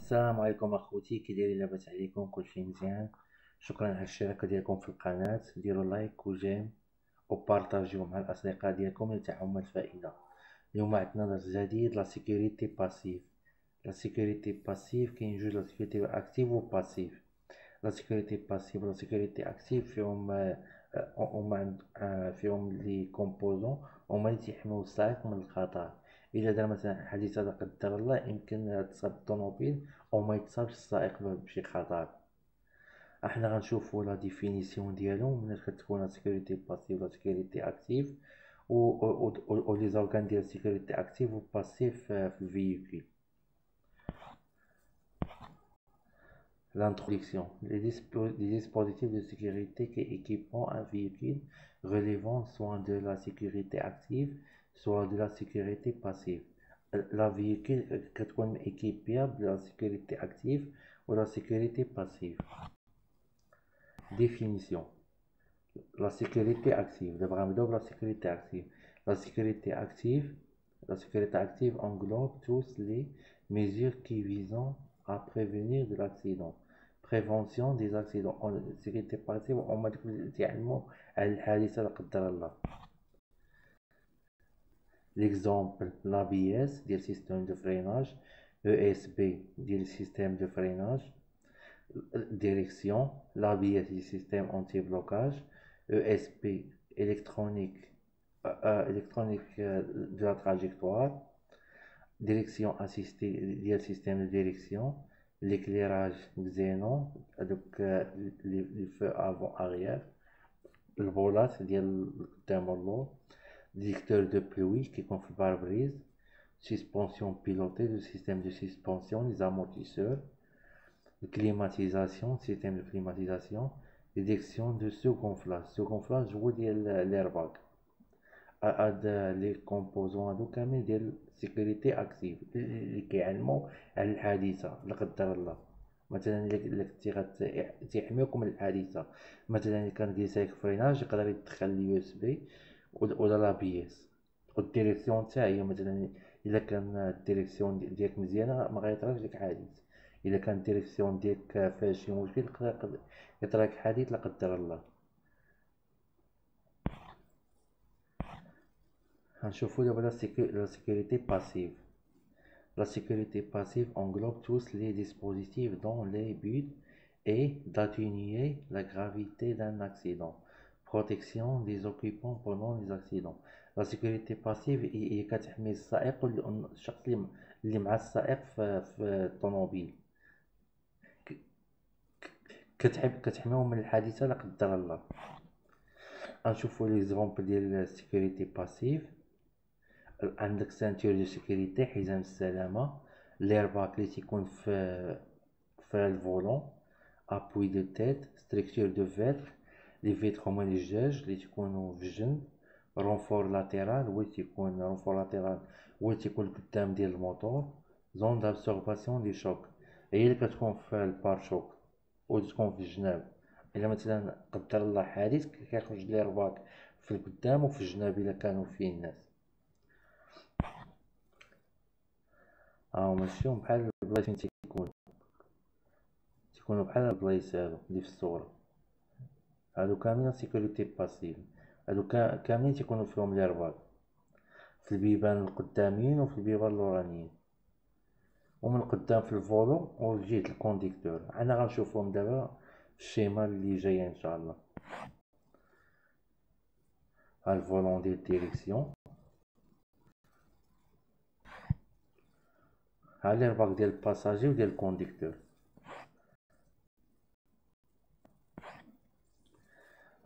السلام عليكم اخوتي، كي دايرين؟ لاباس عليكم؟ كلشي مزيان؟ شكرا على الاشتراك ديالكم في القناه، ديروا لايك وجيم وبارطاجيو مع الاصدقاء ديالكم اللي تعم الفائده. اليوم عندنا درس جديد، لا سيكوريتي باسيف. لا سيكوريتي باسيف كاين جوج، لا سيكوريتي اكتيف و باسيف. لا سيكوريتي باسيف و لا سيكوريتي اكتيف فيهم لي كومبوزون هما اللي تيحميو السائق من الخطر. الا دار مثلا حادثه لا قدر الله، يمكن تصاب الطوموبيل او ما يتصابش السائق بشي خطر. احنا غنشوفوا لا ديفينيسيون ديالهم من كتكون لا سيكوريتي باسيف لا سيكوريتي اكتيف و لي زورغان ديال سيكوريتي اكتيف و باسيف في الفييكول. L'introduction. Les dispositifs de sécurité qui équiperont un véhicule relevant soit de la sécurité active, soit de la sécurité passive. La véhicule كتكون équipée de la sécurité active ou la sécurité passive. Définition. La sécurité active. D'abord, la sécurité active. La sécurité active. La sécurité active englobe tous les mesures qui visent à prévenir de l'accident. prévention des accidents. sécurité passive هما دوك اللي تعلموا على الحادثة لا قدر الله. l'exemple l'ABS ديال système de freinage, ESB ديال système de freinage, direction, l'ABS du système anti-blocage, ESP électronique de la trajectoire, direction assistée ديال système de direction, l'éclairage xénon, donc les feux avant arrière, le volant ديال قدام اللور, directeur de pluie qui يكون في الباربريز, suspension pilotée, le système de suspension, les amortisseurs, climatisation, système de climatisation, détection de surgonflage هو ديال الairbag. هاد لي كومبوزون هادو كاملين ديال سيكوريتي اكتيف اللي كيعلمو على الحادثه لا قدر الله. مثلا الا كنتي تيحميوكم من الحادثه، مثلا الا كان كيسايق فريناج يقدر يدخل اليو اس بي ولا لا بي اس. والديريكسيون حتى هي، مثلا الا كان الديريكسيون ديالك مزيانه ما غيطراش لك حادث، الا كان الديريكسيون ديالك فيها شي مشكل يقدر يطراك حادث لا قدر الله. هنشوفوا دابا la sécurité passive. La sécurité passive englobe tous les dispositifs dont le but est d'atténuer la gravité d'un accident. Protection des occupants pendant les accidents. La sécurité passive هي كتحمي السائق والشخص اللي مع السائق في الطوموبيل، كتحميهم من الحادثة لا قدر الله. غنشوفوا لي زومبل ديال السيكوريتي باسيف. عندك سانتور دو سيكوريتي، حزام السلامه، ليرباك اللي تيكون في الفولون، ابوي دو تيت، ستركتور دو فيتر، لي فيتر هما لي جاج اللي تيكونوا في الجنب، رونفور لاتيرال هو تيكون رونفور لاتيرال هو تيكون قدام ديال الموتور، زون دابسورباسيون دي شوك هي اللي كتكون في البارشوك وتكون في الجناب. الا مثلا قدر الله حادث كيخرج ليرباك في القدام وفي الجناب الا كانوا فيه الناس. ماشيهم بحال البلايص فين تيكونوا بحال البلايص هادو اللي في الصورة. هادو كاملين سيكوريتي باسيف، هادو كاملين تيكونوا فيهم ليرباك في البيبان القداميين وفي البيبان اللورانيين، ومن قدام في الفولو وفي جهة الكونديكتور. انا غنشوفهم دابا في الشيما اللي جاية ان شاء الله. ها الفولون ديال الديريكسيون، ها ليرباك ديال الباساجي وديال الكونديكتور.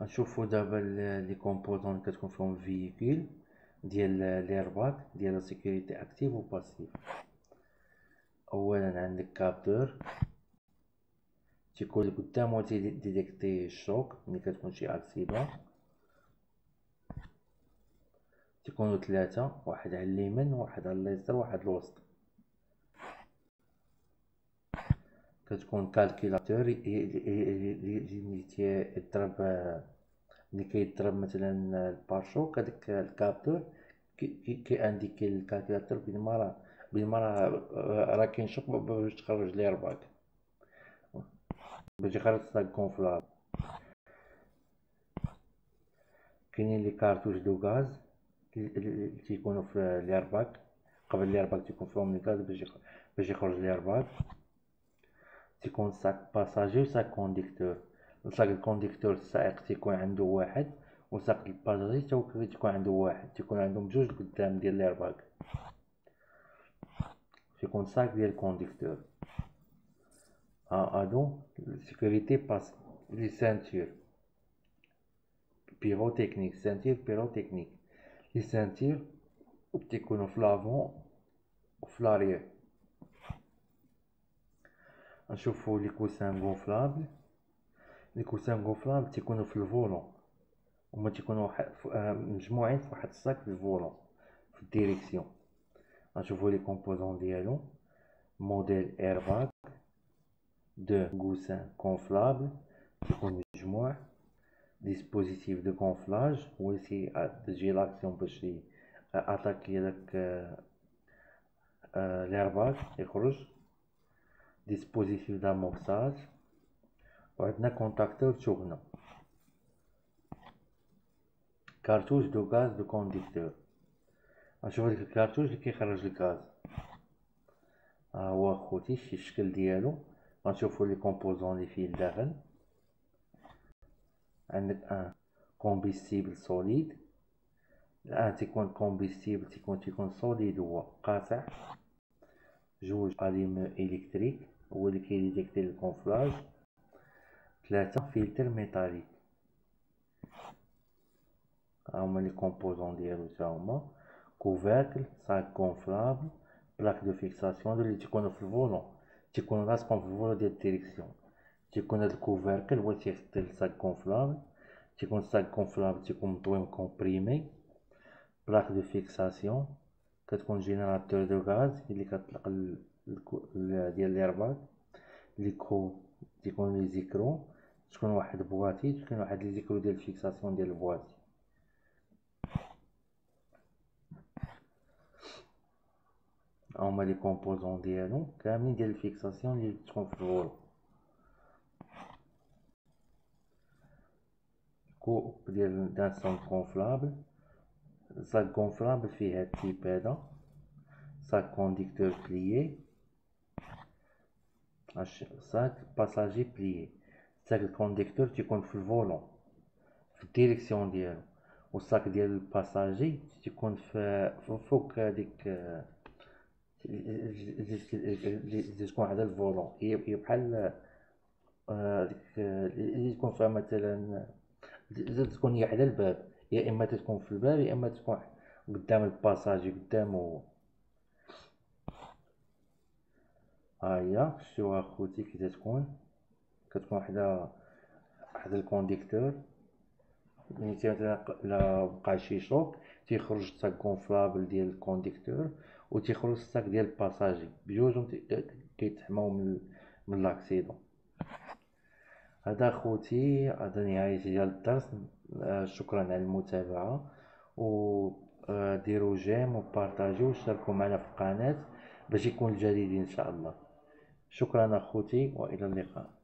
غنشوفو دابا لي كومبوزون اللي كتكون فيهم الفييكول ديال ليرباك ديال لا سيكوريتي اكتيف و باسيف. اولا عندك كابتور تيكون قدام و تيديتيكتي الشوك ملي كتكون شي اكسيدون. تيكونوا ثلاثه، واحد على اليمين واحد على اليسار واحد الوسط. كتكون كالكيلاتور اللي تيضرب، اللي كيضرب مثلا البارشوك، هذاك الكابتور كي انديكي الكالكيلاتور بين ما بالمرة راه كاين شوك باش تخرج ليرباك، باش يخرج ساك كونفلابل. كاينين لي كارتوش دو غاز اللي تيكونوا في ليرباك، قبل ليرباك تيكون فيهم الغاز باش يخرج ليرباك. تيكون ساك باساجي وساك كونديكتور. ساك الكونديكتور السائق تيكون عنده واحد، وساك الباساجي تيكون عنده واحد، تيكون عندهم جوج قدام ديال ليرباك. تيكون ساك ديال الكونديكتور. هادو سيكوريتي باس لي سانتور بيروتكنيك. سانتور بيروتكنيك، لي سانتور تيكونوا في لافون وفي لاريير. نشوفو لي كوسان غونفلابل. لي كوسان غونفلابل تيكونوا في الفولون، هما تيكونوا مجموعين في واحد الصاك في الفولون في الديريكسيون. غنشوفو لي كومبوزون ديالو. موديل ايرباك، دو كوسان كونفلابل تيكون مجموع. ديسبوزيتيف دو كونفلاج هو اللي تجي لاكسيون باش اتاكي داك ليرباك يخرج. ديسبوزيتيف داموكساج، وعندنا كونتاكتور تشوغنا. كارتوش دو غاز دو كونديكتور. غنشوف هاديك الكارتوش اللي كيخرج الغاز، ها هو خوتي شي الشكل ديالو. غنشوفو لي كومبوزون اللي فيه لداخل. عندك ان كومبيستيبل سوليد. الان تيكون كومبيستيبل تيكون سوليد هو قاطع. جوج اليم الكتريك هو اللي كيديتيكتي الكونفلاج. 3 فلتر ميتاليك. هما لي كومبوزون ديالو تا هما. كوفركل، ساك كونفلابل، بلاك دو فيكساسيون اللي تيكونوا في الفولون، تيكونوا لاصقين في الفولون ديال الديريكسيون. تيكون هاد الكوفركل هو اللي تيغطي الساك كونفلابل. تيكون الساك كونفلابل تيكون مطوي مكومبريمي. بلاك دو فيكساسيون كتكون جينيراتور دو غاز اللي كتطلق ديال ليرباك. ليكرو تيكون لي زيكرو، تكون واحد بواتي، تكون واحد لي زيكرو ديال الفيكساسيون ديال البواتي. هما لي كومبوزون ديالو كاملين ديال الفيكساسيون اللي تكون في الفولو. كوب ديال دانسون كونفلابل. ساك كونفلابل فيه هاد التيب هذا. ساك كونديكتور بليي. ساك باساجي بليي. ساك الكونديكتور تيكون في الفولون في الديريكسيون ديالو، والساك ديال الباساجي تيكون في فوق هذيك اللي تكون على الفولون. هي بحال ديك اللي تكون فيها مثلا تكون هي على الباب، يا اما تكون في الباب يا اما تكون قدام الباساجي قدامه. ها هي شتوها خوتي كي تكون وحده الكونديكتور. ملي لا بقى شي شوك تيخرج الساك كونفلابل ديال الكونديكتور وتيخرج الساك ديال الباساجي، بجوجهم كيتحماو من لاكسيدون. هذا خوتي هذا نهاية ديال الدرس. شكرا على المتابعة، و ديروا جيم وبارطاجيو وشاركوا معنا في القناة باش يكون الجديد ان شاء الله. شكرا اخوتي والى اللقاء.